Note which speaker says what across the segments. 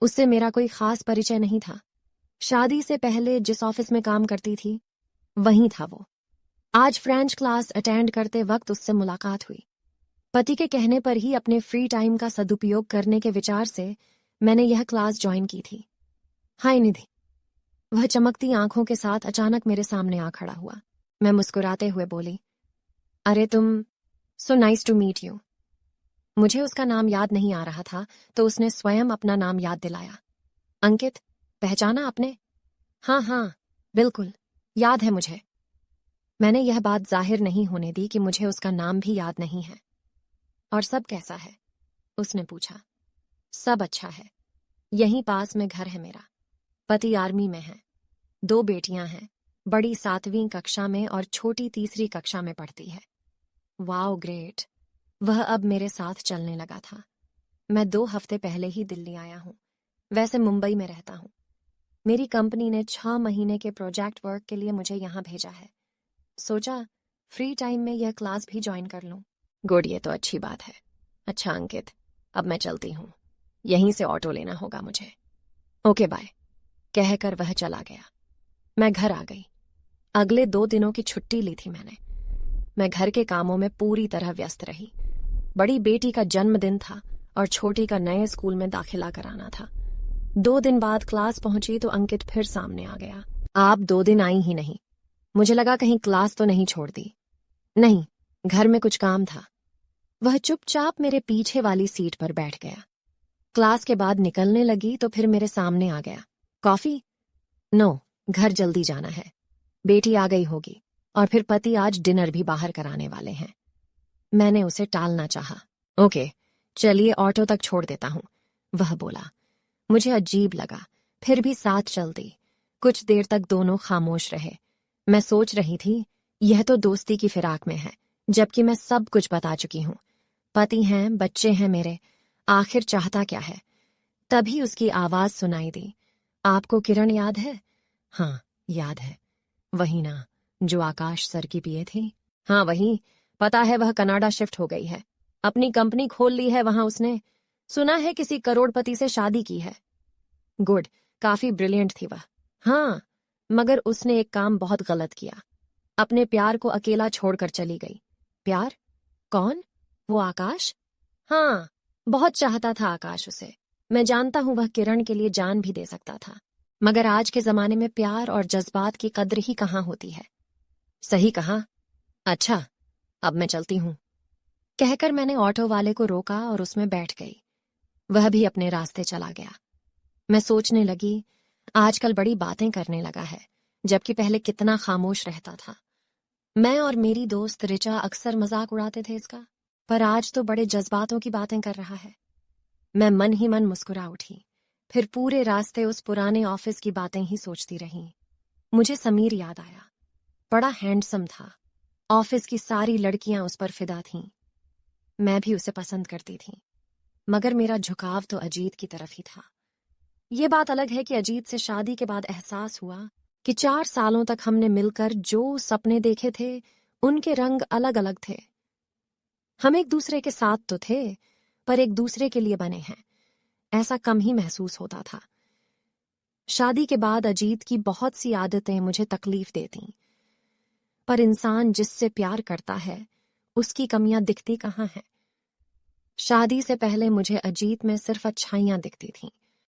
Speaker 1: उससे मेरा कोई खास परिचय नहीं था। शादी से पहले जिस ऑफिस में काम करती थी वहीं था वो। आज फ्रेंच क्लास अटेंड करते वक्त उससे मुलाकात हुई। पति के कहने पर ही अपने फ्री टाइम का सदुपयोग करने के विचार से मैंने यह क्लास ज्वाइन की थी। हाय निधि। वह चमकती आंखों के साथ अचानक मेरे सामने आ खड़ा हुआ। मैं मुस्कुराते हुए बोली, अरे तुम, so nice to meet you. मुझे उसका नाम याद नहीं आ रहा था तो उसने स्वयं अपना नाम याद दिलाया। अंकित, पहचाना आपने? हाँ हाँ, बिल्कुल, याद है मुझे। मैंने यह बात जाहिर नहीं होने दी कि मुझे उसका नाम भी याद नहीं है। और सब कैसा है? उसने पूछा। सब अच्छा है। यहीं पास में घर है मेरा। पति आर्मी में है। 2 बेटियां हैं। बड़ी 7वीं कक्षा में और छोटी 3री कक्षा में पढ़ती है। Wow great. वह अब मेरे साथ चलने लगा था। मैं 2 हफ्ते पहले ही दिल्ली आया हूँ। वैसे मुंबई में रहता हूँ। मेरी कंपनी ने 6 महीने के प्रोजेक्ट वर्क के लिए मुझे यहाँ भेजा है। सोचा फ्री टाइम में यह क्लास भी ज्वाइन कर लूँ। गुड, ये तो अच्छी बात है। अच्छा अंकित, अब मैं चलती हूँ। यहीं से ऑटो लेना होगा मुझे। ओके बाय, कहकर वह चला गया। मैं घर आ गई। अगले 2 दिनों की छुट्टी ली थी मैंने। मैं घर के कामों में पूरी तरह व्यस्त रही। बड़ी बेटी का जन्मदिन था और छोटी का नए स्कूल में दाखिला कराना था। 2 दिन बाद क्लास पहुंची तो अंकित फिर सामने आ गया। आप 2 दिन आई ही नहीं। मुझे लगा कहीं क्लास तो नहीं छोड़ दी। नहीं, घर में कुछ काम था। वह चुपचाप मेरे पीछे वाली सीट पर बैठ गया। क्लास के बाद निकलने लगी तो फिर मेरे सामने आ गया। कॉफी? नो, घर जल्दी जाना है। बेटी आ गई होगी और फिर पति आज डिनर भी बाहर कराने वाले हैं। मैंने उसे टालना चाहा। ओके, चलिए ऑटो तक छोड़ देता हूँ, वह बोला। मुझे अजीब लगा, फिर भी साथ चल दी। कुछ देर तक दोनों खामोश रहे। मैं सोच रही थी यह तो दोस्ती की फिराक में है, जबकि मैं सब कुछ बता चुकी हूँ। पति हैं, बच्चे हैं मेरे, आखिर चाहता क्या है? तभी उसकी आवाज सुनाई दी। आपको किरण याद है? हाँ, याद है। वही ना, जो आकाश सर की पिए थी? हाँ वही। पता है वह कनाडा शिफ्ट हो गई है। अपनी कंपनी खोल ली है वहां उसने। सुना है किसी करोड़पति से शादी की है। गुड, काफी ब्रिलियंट थी वह। हाँ, मगर उसने एक काम बहुत गलत किया। अपने प्यार को अकेला छोड़कर चली गई। प्यार? कौन? वो आकाश? हाँ, बहुत चाहता था आकाश उसे। मैं जानता हूं वह किरण के लिए जान भी दे सकता था। मगर आज के जमाने में प्यार और जज्बात की कद्र ही कहाँ होती है। सही कहा। अच्छा, अब मैं चलती हूँ, कहकर मैंने ऑटो वाले को रोका और उसमें बैठ गई। वह भी अपने रास्ते चला गया। मैं सोचने लगी, आजकल बड़ी बातें करने लगा है, जबकि पहले कितना खामोश रहता था। मैं और मेरी दोस्त रिचा अक्सर मजाक उड़ाते थे इसका, पर आज तो बड़े जज्बातों की बातें कर रहा है। मैं मन ही मन मुस्कुरा उठी। फिर पूरे रास्ते उस पुराने ऑफिस की बातें ही सोचती रही। मुझे समीर याद आया। बड़ा हैंडसम था। ऑफिस की सारी लड़कियां उस पर फिदा थीं। मैं भी उसे पसंद करती थी, मगर मेरा झुकाव तो अजीत की तरफ ही था। ये बात अलग है कि अजीत से शादी के बाद एहसास हुआ कि 4 सालों तक हमने मिलकर जो सपने देखे थे उनके रंग अलग अलग थे। हम एक दूसरे के साथ तो थे, पर एक दूसरे के लिए बने हैं, ऐसा कम ही महसूस होता था। शादी के बाद अजीत की बहुत सी आदतें मुझे तकलीफ देती, पर इंसान जिससे प्यार करता है उसकी कमियां दिखती कहाँ हैं। शादी से पहले मुझे अजीत में सिर्फ अच्छाइयां दिखती थीं,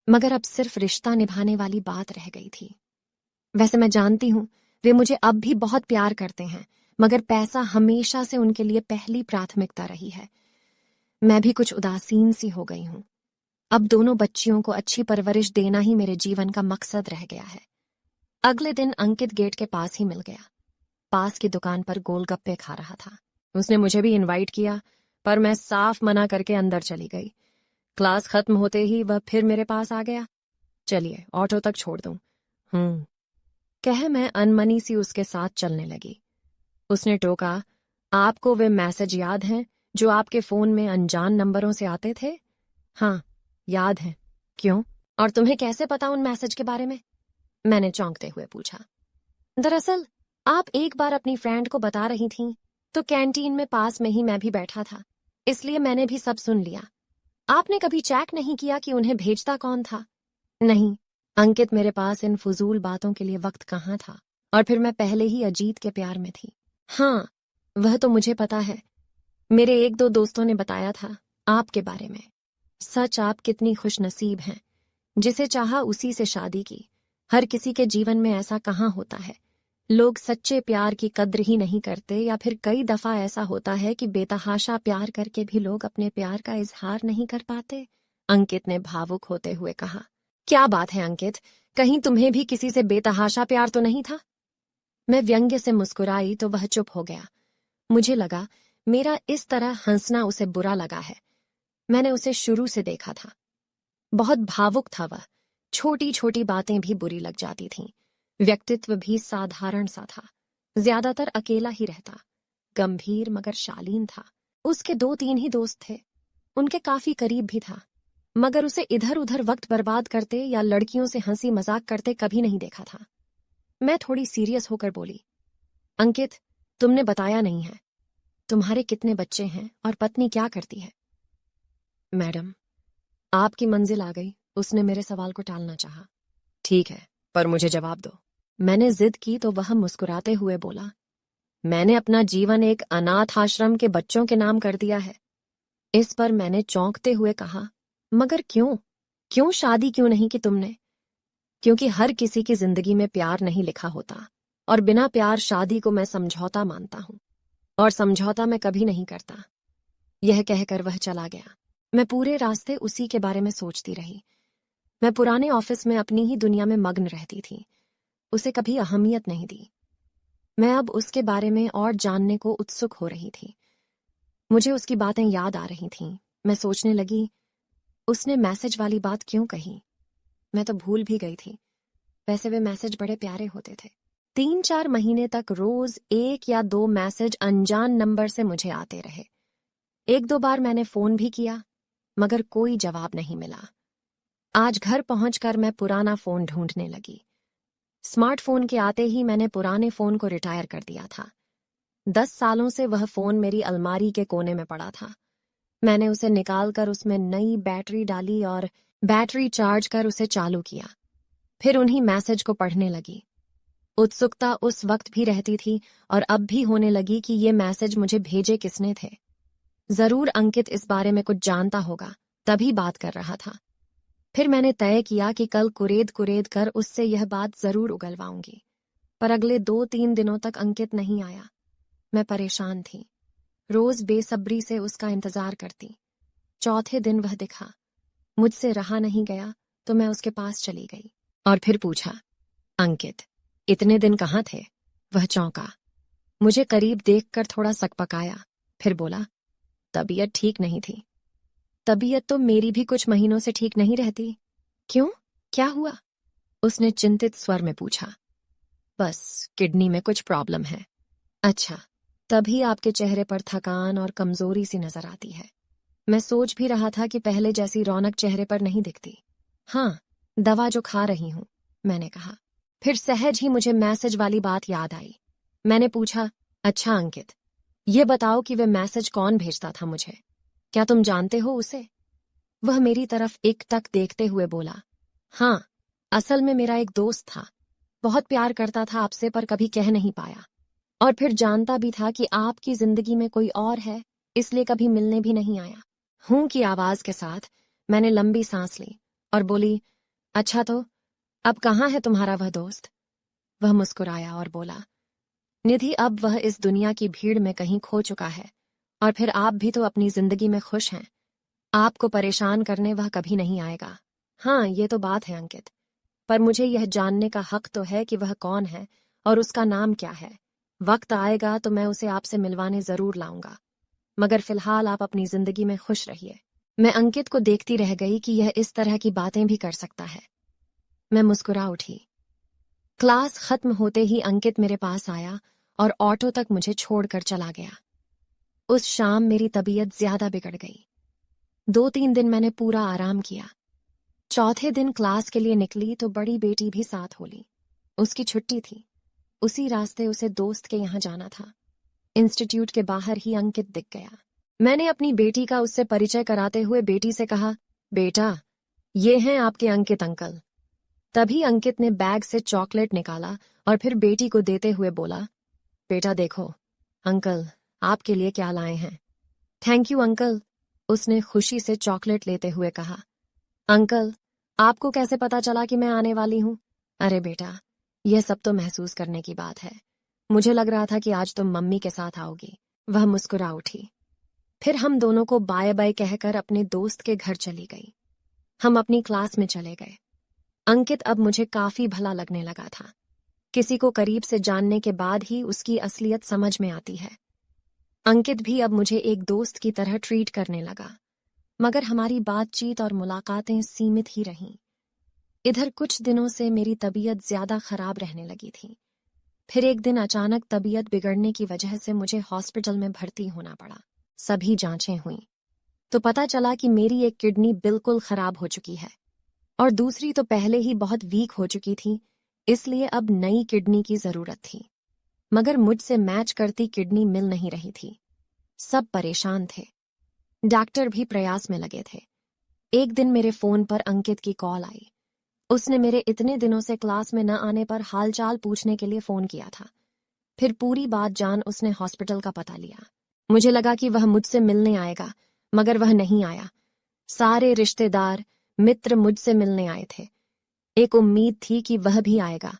Speaker 1: मगर अब सिर्फ रिश्ता निभाने वाली बात रह गई थी। वैसे मैं जानती हूं वे मुझे अब भी बहुत प्यार करते हैं, मगर पैसा हमेशा से उनके लिए पहली प्राथमिकता रही है। मैं भी कुछ उदासीन सी हो गई हूं। अब दोनों बच्चियों को अच्छी परवरिश देना ही मेरे जीवन का मकसद रह गया है। अगले दिन अंकित गेट के पास ही मिल गया। पास की दुकान पर गोलगप्पे खा रहा था। उसने मुझे भी इनवाइट किया, पर मैं साफ मना करके अंदर चली गई। क्लास खत्म होते ही वह फिर मेरे पास आ गया। चलिए ऑटो तक छोड़ दूं। कह मैं अनमनी सी उसके साथ चलने लगी। उसने टोका, आपको वे मैसेज याद हैं जो आपके फोन में अनजान नंबरों से आते थे? हाँ, याद है। क्यों? और तुम्हें कैसे पता उन मैसेज के बारे में? मैंने चौंकते हुए पूछा। दरअसल आप एक बार अपनी फ्रेंड को बता रही थीं, तो कैंटीन में पास में ही मैं भी बैठा था, इसलिए मैंने भी सब सुन लिया। आपने कभी चेक नहीं किया कि उन्हें भेजता कौन था? नहीं, अंकित, मेरे पास इन फजूल बातों के लिए वक्त कहाँ था। और फिर मैं पहले ही अजीत के प्यार में थी। हाँ, वह तो मुझे पता है। मेरे एक दो दोस्तों ने बताया था आपके बारे में। सच, आप कितनी खुशनसीब हैं। जिसे चाहा उसी से शादी की। हर किसी के जीवन में ऐसा कहाँ होता है। लोग सच्चे प्यार की कद्र ही नहीं करते, या फिर कई दफा ऐसा होता है कि बेतहाशा प्यार करके भी लोग अपने प्यार का इजहार नहीं कर पाते। अंकित ने भावुक होते हुए कहा। क्या बात है अंकित, कहीं तुम्हें भी किसी से बेतहाशा प्यार तो नहीं था? मैं व्यंग्य से मुस्कुराई तो वह चुप हो गया। मुझे लगा मेरा इस तरह हंसना उसे बुरा लगा है। मैंने उसे शुरू से देखा था, बहुत भावुक था वह। छोटी छोटी बातें भी बुरी लग जाती थीं। व्यक्तित्व भी साधारण सा था। ज्यादातर अकेला ही रहता। गंभीर मगर शालीन था। उसके दो तीन ही दोस्त थे, उनके काफी करीब भी था, मगर उसे इधर उधर वक्त बर्बाद करते या लड़कियों से हंसी मजाक करते कभी नहीं देखा था। मैं थोड़ी सीरियस होकर बोली, अंकित, तुमने बताया नहीं है, तुम्हारे कितने बच्चे हैं और पत्नी क्या करती है? मैडम, आपकी मंजिल आ गई। उसने मेरे सवाल को टालना चाहा। ठीक है, पर मुझे जवाब दो। मैंने जिद की तो वह मुस्कुराते हुए बोला, मैंने अपना जीवन एक अनाथ आश्रम के बच्चों के नाम कर दिया है। इस पर मैंने चौंकते हुए कहा, मगर क्यों? क्यों शादी क्यों नहीं की तुमने? क्योंकि हर किसी की जिंदगी में प्यार नहीं लिखा होता, और बिना प्यार शादी को मैं समझौता मानता हूं, और समझौता मैं कभी नहीं करता। यह कहकर वह चला गया। मैं पूरे रास्ते उसी के बारे में सोचती रही। मैं पुराने ऑफिस में अपनी ही दुनिया में मग्न रहती थी, उसे कभी अहमियत नहीं दी। मैं अब उसके बारे में और जानने को उत्सुक हो रही थी। मुझे उसकी बातें याद आ रही थीं। मैं सोचने लगी, उसने मैसेज वाली बात क्यों कही? मैं तो भूल भी गई थी। वैसे वे मैसेज बड़े प्यारे होते थे। 3-4 महीने तक रोज 1 या 2 मैसेज अनजान नंबर से मुझे आते रहे। 1-2 बार मैंने फोन भी किया, मगर कोई जवाब नहीं मिला। आज घर पहुंचकर मैं पुराना फोन ढूंढने लगी। स्मार्टफोन के आते ही मैंने पुराने फोन को रिटायर कर दिया था। 10 सालों से वह फोन मेरी अलमारी के कोने में पड़ा था। मैंने उसे निकालकर उसमें नई बैटरी डाली और बैटरी चार्ज कर उसे चालू किया। फिर उन्हीं मैसेज को पढ़ने लगी। उत्सुकता उस वक्त भी रहती थी और अब भी होने लगी कि ये मैसेज मुझे भेजे किसने थे। जरूर अंकित इस बारे में कुछ जानता होगा, तभी बात कर रहा था। फिर मैंने तय किया कि कल कुरेद कुरेद कर उससे यह बात जरूर उगलवाऊंगी। पर अगले 2-3 दिनों तक अंकित नहीं आया। मैं परेशान थी। रोज बेसब्री से उसका इंतजार करती। चौथे दिन वह दिखा। मुझसे रहा नहीं गया तो मैं उसके पास चली गई और फिर पूछा, अंकित, इतने दिन कहाँ थे? वह चौंका, मुझे करीब देखकर थोड़ा सकपकाया, फिर बोला, तबीयत ठीक नहीं थी। तबीयत तो मेरी भी कुछ महीनों से ठीक नहीं रहती। क्यों, क्या हुआ? उसने चिंतित स्वर में पूछा। बस किडनी में कुछ प्रॉब्लम है। अच्छा, तभी आपके चेहरे पर थकान और कमजोरी सी नजर आती है। मैं सोच भी रहा था कि पहले जैसी रौनक चेहरे पर नहीं दिखती। हाँ, दवा जो खा रही हूं, मैंने कहा। फिर सहज ही मुझे मैसेज वाली बात याद आई। मैंने पूछा, अच्छा अंकित, ये बताओ कि वे मैसेज कौन भेजता था मुझे? क्या तुम जानते हो उसे? वह मेरी तरफ एकटक देखते हुए बोला, हाँ, असल में मेरा एक दोस्त था। बहुत प्यार करता था आपसे, पर कभी कह नहीं पाया। और फिर जानता भी था कि आपकी जिंदगी में कोई और है, इसलिए कभी मिलने भी नहीं आया। हूं की आवाज के साथ मैंने लंबी सांस ली और बोली, अच्छा तो अब कहाँ है तुम्हारा वह दोस्त? वह मुस्कुराया और बोला, निधि, अब वह इस दुनिया की भीड़ में कहीं खो चुका है। और फिर आप भी तो अपनी जिंदगी में खुश हैं। आपको परेशान करने वह कभी नहीं आएगा। हाँ, ये तो बात है अंकित, पर मुझे यह जानने का हक तो है कि वह कौन है और उसका नाम क्या है। वक्त आएगा तो मैं उसे आपसे मिलवाने जरूर लाऊंगा, मगर फिलहाल आप अपनी जिंदगी में खुश रहिए। मैं अंकित को देखती रह गई कि यह इस तरह की बातें भी कर सकता है। मैं मुस्कुरा उठी। क्लास खत्म होते ही अंकित मेरे पास आया और ऑटो तक मुझे छोड़कर चला गया। उस शाम मेरी तबीयत ज्यादा बिगड़ गई। 2-3 दिन मैंने पूरा आराम किया। चौथे दिन क्लास के लिए निकली तो बड़ी बेटी भी साथ हो ली। उसकी छुट्टी थी। उसी रास्ते उसे दोस्त के यहाँ जाना था। इंस्टीट्यूट के बाहर ही अंकित दिख गया। मैंने अपनी बेटी का उससे परिचय कराते हुए बेटी से कहा, बेटा, ये हैं आपके अंकित अंकल। तभी अंकित ने बैग से चॉकलेट निकाला और फिर बेटी को देते हुए बोला, बेटा देखो, अंकल आपके लिए क्या लाए हैं। थैंक यू अंकल, उसने खुशी से चॉकलेट लेते हुए कहा। अंकल, आपको कैसे पता चला कि मैं आने वाली हूं? अरे बेटा, यह सब तो महसूस करने की बात है। मुझे लग रहा था कि आज तुम मम्मी के साथ आओगी। वह मुस्कुरा उठी। फिर हम दोनों को बाय बाय कहकर अपने दोस्त के घर चली गई। हम अपनी क्लास में चले गए। अंकित अब मुझे काफी भला लगने लगा था। किसी को करीब से जानने के बाद ही उसकी असलियत समझ में आती है। अंकित भी अब मुझे एक दोस्त की तरह ट्रीट करने लगा, मगर हमारी बातचीत और मुलाकातें सीमित ही रहीं। इधर कुछ दिनों से मेरी तबीयत ज्यादा खराब रहने लगी थी। फिर एक दिन अचानक तबीयत बिगड़ने की वजह से मुझे हॉस्पिटल में भर्ती होना पड़ा। सभी जांचें हुईं तो पता चला कि मेरी एक किडनी बिल्कुल खराब हो चुकी है और दूसरी तो पहले ही बहुत वीक हो चुकी थी, इसलिए अब नई किडनी की जरूरत थी। मगर मुझसे मैच करती किडनी मिल नहीं रही थी। सब परेशान थे। डॉक्टर भी प्रयास में लगे थे। एक दिन मेरे फोन पर अंकित की कॉल आई। उसने मेरे इतने दिनों से क्लास में न आने पर हालचाल पूछने के लिए फोन किया था। फिर पूरी बात जान उसने हॉस्पिटल का पता लिया। मुझे लगा कि वह मुझसे मिलने आएगा, मगर वह नहीं आया। सारे रिश्तेदार, मित्र मुझसे मिलने आए थे। एक उम्मीद थी कि वह भी आएगा,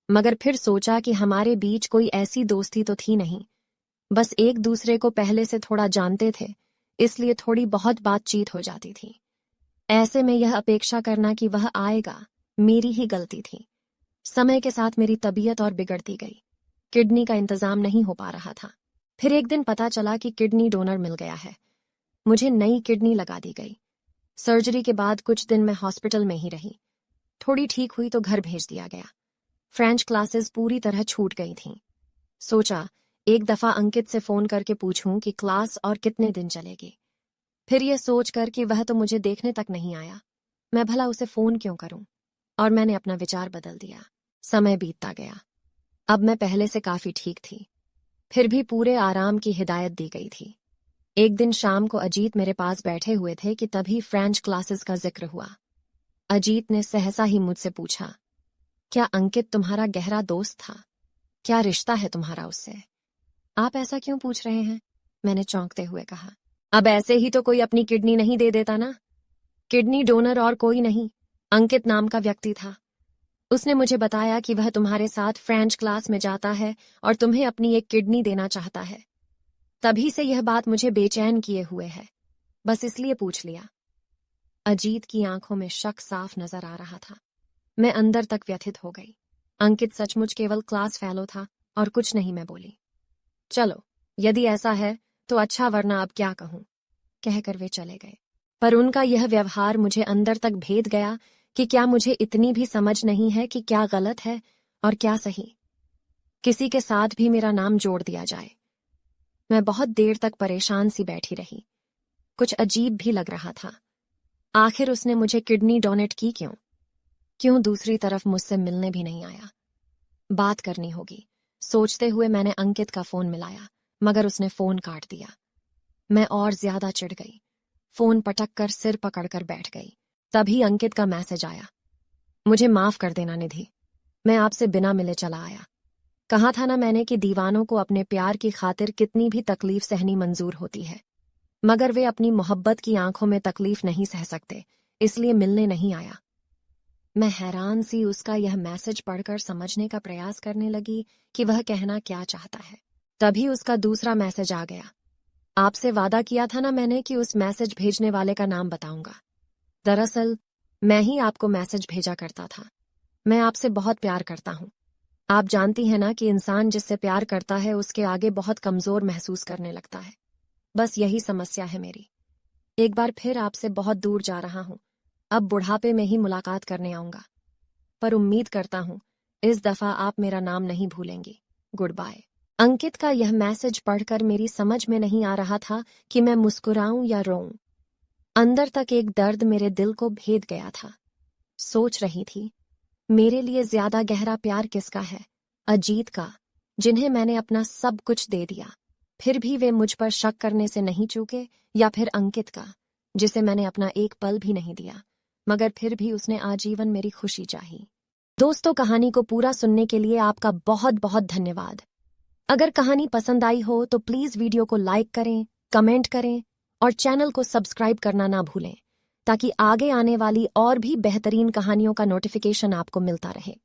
Speaker 1: मगर फिर सोचा कि हमारे बीच कोई ऐसी दोस्ती तो थी नहीं। बस एक दूसरे को पहले से थोड़ा जानते थे, इसलिए थोड़ी बहुत बातचीत हो जाती थी। ऐसे में यह अपेक्षा करना कि वह आएगा मेरी ही गलती थी। समय के साथ मेरी तबीयत और बिगड़ती गई। किडनी का इंतजाम नहीं हो पा रहा था। फिर एक दिन पता चला कि किडनी डोनर मिल गया है। मुझे नई किडनी लगा दी गई। सर्जरी के बाद कुछ दिन मैं हॉस्पिटल में ही रही। थोड़ी ठीक हुई तो घर भेज दिया गया। फ्रेंच क्लासेस पूरी तरह छूट गई थीं। सोचा एक दफा अंकित से फोन करके पूछूं कि क्लास और कितने दिन चलेगी। फिर यह सोचकर कि वह तो मुझे देखने तक नहीं आया, मैं भला उसे फोन क्यों करूं, और मैंने अपना विचार बदल दिया। समय बीतता गया। अब मैं पहले से काफी ठीक थी। फिर भी पूरे आराम की हिदायत दी गई थी। एक दिन शाम को अजीत मेरे पास बैठे हुए थे कि तभी फ्रेंच क्लासेस का जिक्र हुआ। अजीत ने सहसा ही मुझसे पूछा, क्या अंकित तुम्हारा गहरा दोस्त था? क्या रिश्ता है तुम्हारा उससे? आप ऐसा क्यों पूछ रहे हैं? मैंने चौंकते हुए कहा। अब ऐसे ही तो कोई अपनी किडनी नहीं दे देता ना। किडनी डोनर और कोई नहीं, अंकित नाम का व्यक्ति था। उसने मुझे बताया कि वह तुम्हारे साथ फ्रेंच क्लास में जाता है और तुम्हें अपनी एक किडनी देना चाहता है। तभी से यह बात मुझे बेचैन किए हुए है, बस इसलिए पूछ लिया। अजीत की आंखों में शक साफ नजर आ रहा था। मैं अंदर तक व्यथित हो गई। अंकित सचमुच केवल क्लास फेलो था और कुछ नहीं, मैं बोली। चलो, यदि ऐसा है तो अच्छा, वरना अब क्या कहूं, कहकर वे चले गए। पर उनका यह व्यवहार मुझे अंदर तक भेद गया कि क्या मुझे इतनी भी समझ नहीं है कि क्या गलत है और क्या सही। किसी के साथ भी मेरा नाम जोड़ दिया जाए। मैं बहुत देर तक परेशान सी बैठी रही। कुछ अजीब भी लग रहा था। आखिर उसने मुझे किडनी डोनेट की क्यों दूसरी तरफ मुझसे मिलने भी नहीं आया? बात करनी होगी, सोचते हुए मैंने अंकित का फोन मिलाया, मगर उसने फोन काट दिया। मैं और ज्यादा चिढ़ गई। फोन पटक कर सिर पकड़कर बैठ गई। तभी अंकित का मैसेज आया, मुझे माफ कर देना निधि, मैं आपसे बिना मिले चला आया। कहा था ना मैंने कि दीवानों को अपने प्यार की खातिर कितनी भी तकलीफ सहनी मंजूर होती है, मगर वे अपनी मोहब्बत की आंखों में तकलीफ नहीं सह सकते, इसलिए मिलने नहीं आया। मैं हैरान सी उसका यह मैसेज पढ़कर समझने का प्रयास करने लगी कि वह कहना क्या चाहता है। तभी उसका दूसरा मैसेज आ गया, आपसे वादा किया था ना मैंने कि उस मैसेज भेजने वाले का नाम बताऊंगा। दरअसल मैं ही आपको मैसेज भेजा करता था। मैं आपसे बहुत प्यार करता हूं। आप जानती हैं ना कि इंसान जिससे प्यार करता है उसके आगे बहुत कमजोर महसूस करने लगता है। बस यही समस्या है मेरी। एक बार फिर आपसे बहुत दूर जा रहा हूं। अब बुढ़ापे में ही मुलाकात करने आऊंगा, पर उम्मीद करता हूं इस दफा आप मेरा नाम नहीं भूलेंगी। Good bye. अंकित का यह मैसेज पढ़कर मेरी समझ में नहीं आ रहा था कि मैं मुस्कुराऊं या रोऊं। अंदर तक एक दर्द मेरे दिल को भेद गया था। सोच रही थी, मेरे लिए ज्यादा गहरा प्यार किसका है? अजीत का, जिन्हें मैंने अपना सब कुछ दे दिया, फिर भी वे मुझ पर शक करने से नहीं चूके, या फिर अंकित का, जिसे मैंने अपना एक पल भी नहीं दिया, मगर फिर भी उसने आजीवन मेरी खुशी चाही। दोस्तों, कहानी को पूरा सुनने के लिए आपका बहुत बहुत धन्यवाद। अगर कहानी पसंद आई हो तो प्लीज वीडियो को लाइक करें, कमेंट करें और चैनल को सब्सक्राइब करना ना भूलें, ताकि आगे आने वाली और भी बेहतरीन कहानियों का नोटिफिकेशन आपको मिलता रहे।